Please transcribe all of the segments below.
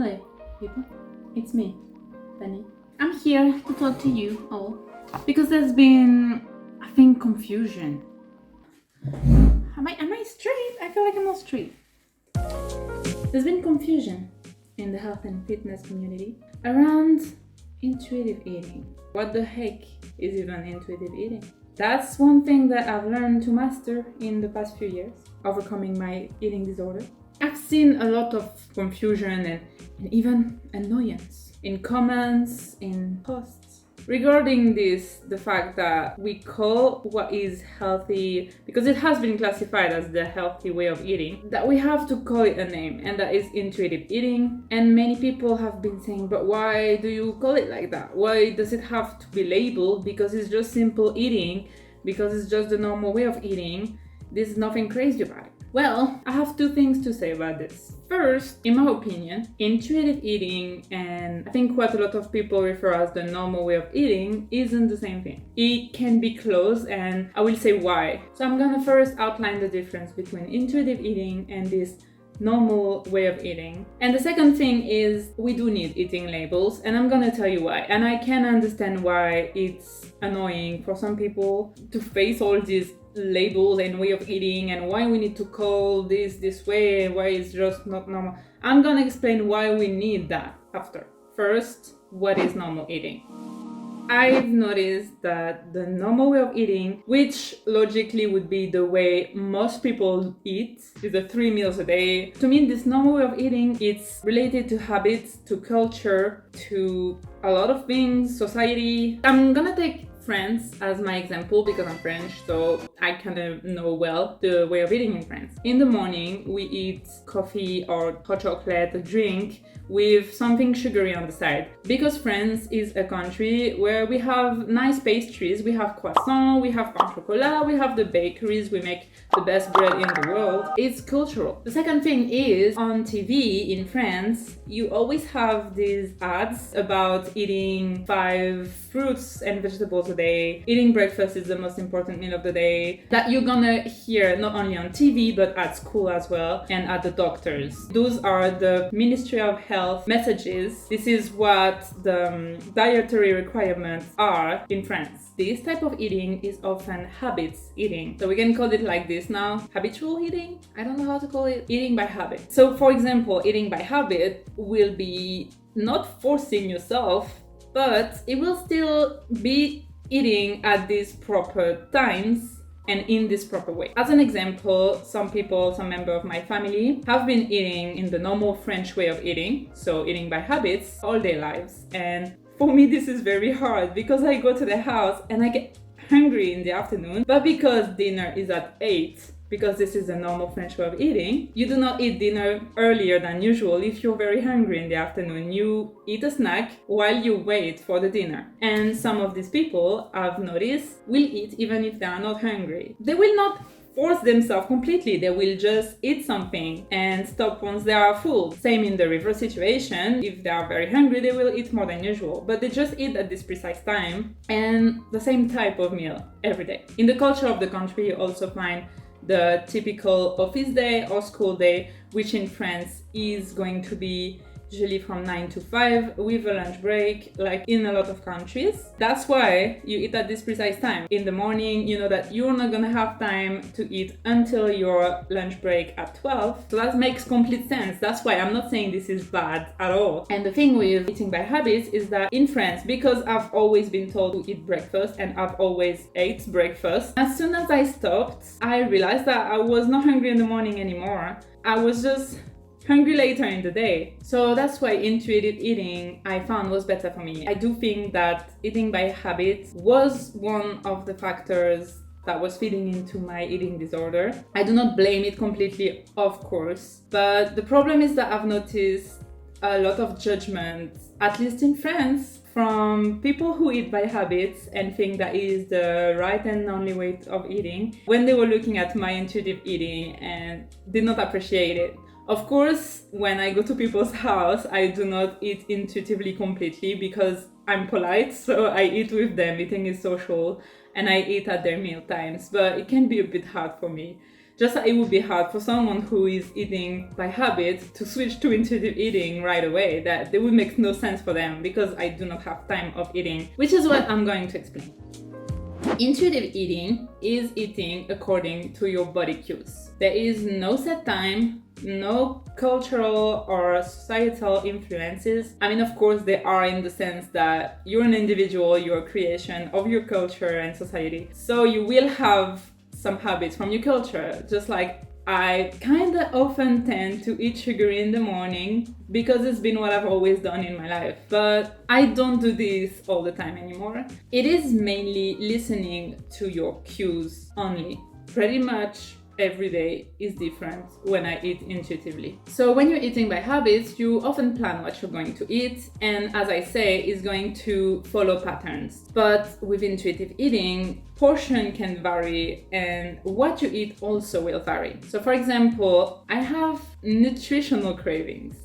Hello, people. It's me, Penny. I'm here to talk to you all because there's been, I think, confusion. Am I straight? I feel like I'm not straight. There's been confusion in the health and fitness community around intuitive eating. What the heck is even intuitive eating? That's one thing that I've learned to master in the past few years, overcoming my eating disorder. I've seen a lot of confusion and even annoyance in comments, in posts regarding this, the fact that we call what is healthy, because it has been classified as the healthy way of eating, that we have to call it a name, and that is intuitive eating. And many people have been saying, but why do you call it like that? Why does it have to be labeled? Because it's just simple eating, because it's just the normal way of eating. There's nothing crazy about it. Well, I have two things to say about this. First, in my opinion, intuitive eating, and I think what a lot of people refer as the normal way of eating, isn't the same thing. It can be close, and I will say why. So I'm gonna first outline the difference between intuitive eating and this normal way of eating. And the second thing is we do need eating labels, and I'm gonna tell you why. And I can understand why it's annoying for some people to face all these labels and way of eating, and why we need to call this way, and why it's just not normal. I'm gonna explain why we need that after. First, what is normal eating? I've noticed that the normal way of eating, which logically would be the way most people eat, is the 3 meals a day. To me, this normal way of eating, it's related to habits, to culture, to a lot of things, society. I'm gonna take France as my example because I'm French, so I kind of know well the way of eating in France. In the morning, we eat coffee or hot chocolate, a drink with something sugary on the side. Because France is a country where we have nice pastries, we have croissant, we have pain chocolat, we have the bakeries, we make the best bread in the world. It's cultural. The second thing is, on TV in France, you always have these ads about eating 5 fruits and vegetables a day. Eating breakfast is the most important meal of the day, that you're gonna hear not only on TV but at school as well and at the doctors. Those are the Ministry of Health messages. This is what the dietary requirements are in France. This type of eating is often habits eating. So we can call it like this now, habitual eating? I don't know how to call it. Eating by habit. So for example, eating by habit will be not forcing yourself, but it will still be eating at these proper times and in this proper way. As an example, some member of my family have been eating in the normal French way of eating, so eating by habits all their lives. And for me, this is very hard because I go to the house and I get hungry in the afternoon, but because dinner is at 8, because this is a normal French way of eating, you do not eat dinner earlier than usual. If you're very hungry in the afternoon, you eat a snack while you wait for the dinner. And some of these people, I've noticed, will eat even if they are not hungry. They will not force themselves completely. They will just eat something and stop once they are full. Same in the reverse situation. If they are very hungry, they will eat more than usual, but they just eat at this precise time and the same type of meal every day. In the culture of the country, you also find the typical office day or school day, which in France is going to be usually from 9 to 5 with a lunch break, like in a lot of countries. That's why you eat at this precise time. In the morning, you know that you're not gonna have time to eat until your lunch break at 12. So that makes complete sense. That's why I'm not saying this is bad at all. And the thing with eating by habits is that in France, because I've always been told to eat breakfast and I've always ate breakfast, as soon as I stopped, I realized that I was not hungry in the morning anymore. I was just hungry later in the day. So that's why intuitive eating I found was better for me. I do think that eating by habit was one of the factors that was feeding into my eating disorder. I do not blame it completely, of course, but the problem is that I've noticed a lot of judgment, at least in France, from people who eat by habits and think that is the right and only way of eating, when they were looking at my intuitive eating and did not appreciate it. Of course, when I go to people's house, I do not eat intuitively completely because I'm polite, so I eat with them. Eating is social, and I eat at their meal times, but it can be a bit hard for me. Just like it would be hard for someone who is eating by habit to switch to intuitive eating right away. That it would make no sense for them because I do not have time of eating, which is what I'm going to explain. Intuitive eating is eating according to your body cues. There is no set time, no cultural or societal influences. I mean, of course, there are in the sense that you're an individual, you're a creation of your culture and society. So you will have some habits from your culture, just like I kind of often tend to eat sugar in the morning because it's been what I've always done in my life. But I don't do this all the time anymore. It is mainly listening to your cues only. Pretty much every day is different when I eat intuitively. So when you're eating by habits, you often plan what you're going to eat, and as I say, is going to follow patterns. But with intuitive eating, portion can vary and what you eat also will vary. So for example, I have nutritional cravings,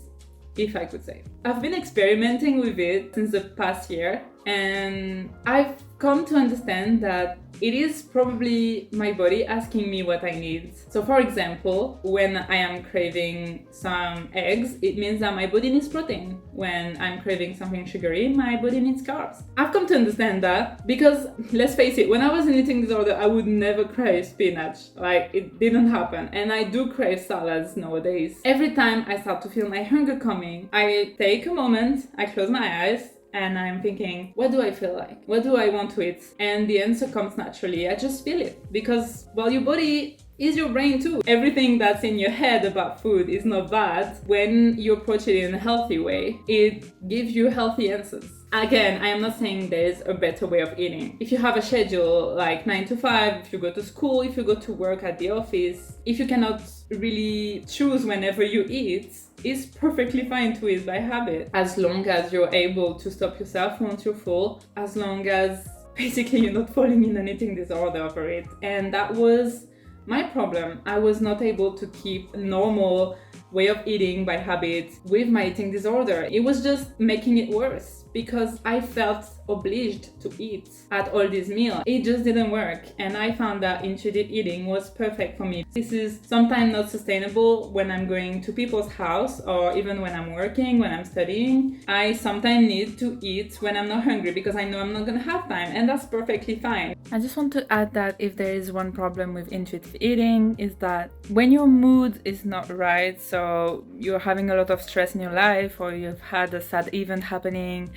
if I could say. I've been experimenting with it since the past year, and I've come to understand that it is probably my body asking me what I need. So for example, when I am craving some eggs, it means that my body needs protein. When I'm craving something sugary, my body needs carbs. I've come to understand that because, let's face it, when I was in eating disorder, I would never crave spinach. Like, it didn't happen. And I do crave salads nowadays. Every time I start to feel my hunger coming, I take a moment, I close my eyes, and I'm thinking, what do I feel like? What do I want to eat? And the answer comes naturally. I just feel it. Because, well, your body is your brain too. Everything that's in your head about food is not bad. When you approach it in a healthy way, it gives you healthy answers. Again, I am not saying there's a better way of eating. If you have a schedule like 9 to 5, if you go to school, if you go to work at the office, if you cannot really choose whenever you eat, it's perfectly fine to eat by habit. As long as you're able to stop yourself once you're full, as long as basically you're not falling in an eating disorder over it. And that was my problem. I was not able to keep a normal way of eating by habit with my eating disorder. It was just making it worse because I felt obliged to eat at all these meals. It just didn't work, and I found that intuitive eating was perfect for me. This is sometimes not sustainable when I'm going to people's house or even when I'm working, when I'm studying. I sometimes need to eat when I'm not hungry because I know I'm not gonna have time, and that's perfectly fine. I just want to add that if there is one problem with intuitive eating is that when your mood is not right, so you're having a lot of stress in your life, or you've had a sad event happening,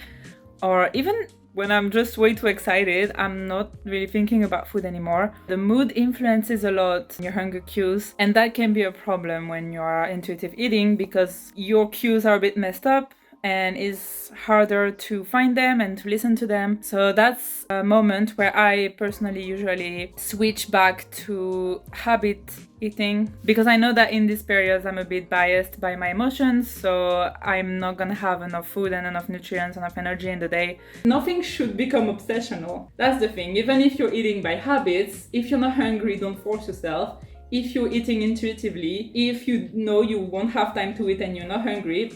or even when I'm just way too excited, I'm not really thinking about food anymore. The mood influences a lot your hunger cues, and that can be a problem when you are intuitive eating because your cues are a bit messed up and it's harder to find them and to listen to them. So that's a moment where I personally usually switch back to habit eating because I know that in these periods I'm a bit biased by my emotions, so I'm not gonna have enough food and enough nutrients, enough energy in the day. Nothing should become obsessional. That's the thing. Even if you're eating by habits, if you're not hungry, don't force yourself. If you're eating intuitively, if you know you won't have time to eat and you're not hungry,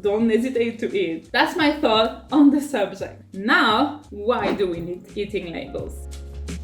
don't hesitate to eat. That's my thought on the subject. Now, why do we need eating labels?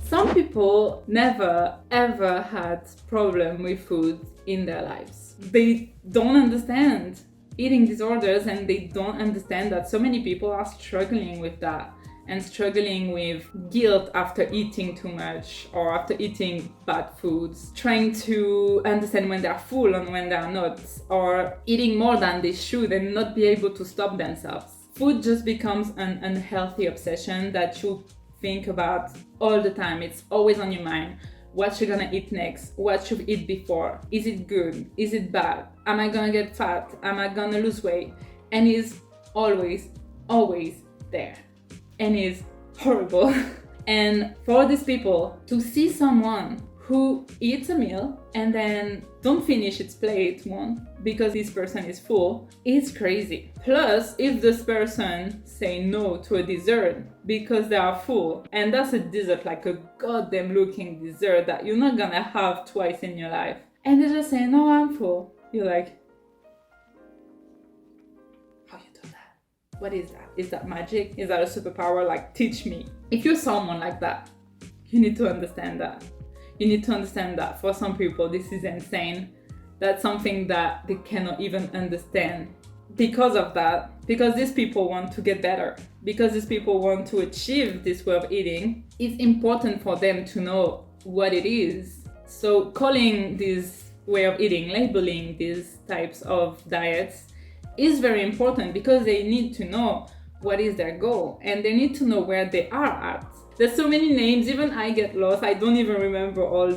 Some people never ever had problem with food in their lives. They don't understand eating disorders, and they don't understand that so many people are struggling with that and struggling with guilt after eating too much or after eating bad foods, trying to understand when they're full and when they're not, or eating more than they should and not be able to stop themselves. Food just becomes an unhealthy obsession that you think about all the time. It's always on your mind. What you're gonna eat next? What you've eaten before? Is it good? Is it bad? Am I gonna get fat? Am I gonna lose weight? And it's always there. And it's horrible. And for these people to see someone who eats a meal and then don't finish its plate one because this person is full, it's crazy. Plus, if this person say no to a dessert because they are full, and that's a dessert, like a goddamn looking dessert that you're not gonna have twice in your life, and they just say, no, I'm full. You're like, how you do that? What is that? Is that magic? Is that a superpower? Like, teach me. If you're someone like that, you need to understand that. you need to understand that for some people this is insane. That's something that they cannot even understand. Because of that, because these people want to get better, because these people want to achieve this way of eating, it's important for them to know what it is. So calling this way of eating, labeling these types of diets is very important, because they need to know what is their goal and they need to know where they are at. There's so many names, even I get lost. I don't even remember all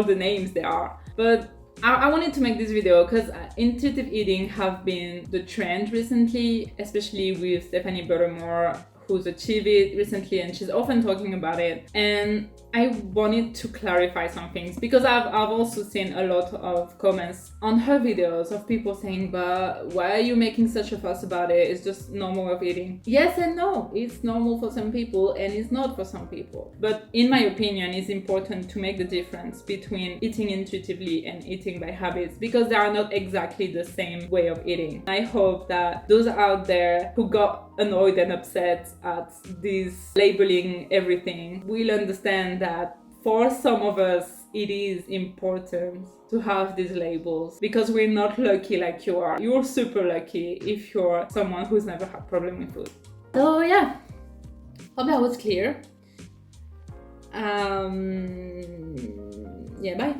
the names there are. But I wanted to make this video because intuitive eating have been the trend recently, especially with Stephanie Buttermore, who's achieved it recently, and she's often talking about it. And I wanted to clarify some things, because I've also seen a lot of comments on her videos of people saying, but why are you making such a fuss about it? It's just normal way of eating. Yes and no. It's normal for some people and it's not for some people. But in my opinion, it's important to make the difference between eating intuitively and eating by habits, because they are not exactly the same way of eating. I hope that those out there who got annoyed and upset at this labeling everything will understand that for some of us it is important to have these labels, because we're not lucky like you are. You're super lucky if you're someone who's never had problem with food. So yeah, hope that was clear. Yeah, bye.